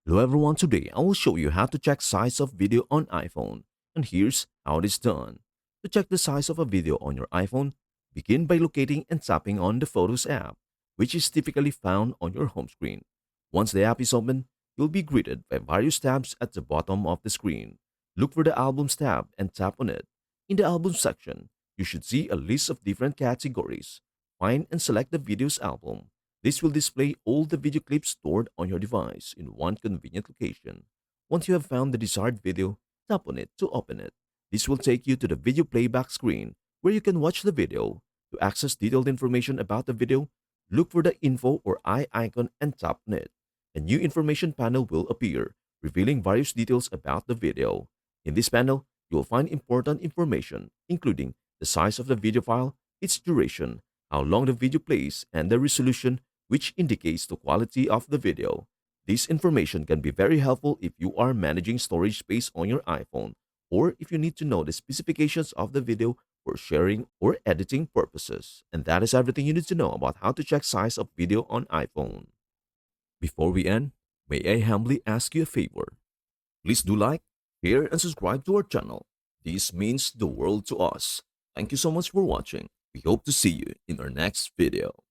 Hello everyone, today I will show you how to check size of video on iPhone. And here's how it is done. To check the size of a video on your iPhone, begin by locating and tapping on the Photos app, which is typically found on your home screen. Once the app is open, you'll be greeted by various tabs at the bottom of the screen. Look for the Albums tab and tap on it. In the Albums section, you should see a list of different categories. Find and select the video's album. This will display all the video clips stored on your device in one convenient location. Once you have found the desired video, tap on it to open it. This will take you to the video playback screen where you can watch the video. To access detailed information about the video, look for the info or eye icon and tap on it. A new information panel will appear, revealing various details about the video. In this panel, you will find important information, including the size of the video file, its duration, how long the video plays, and the resolution, which indicates the quality of the video. This information can be very helpful if you are managing storage space on your iPhone or if you need to know the specifications of the video for sharing or editing purposes. And that is everything you need to know about how to check size of video on iPhone. Before we end, may I humbly ask you a favor? Please do like, share, and subscribe to our channel. This means the world to us. Thank you so much for watching. We hope to see you in our next video.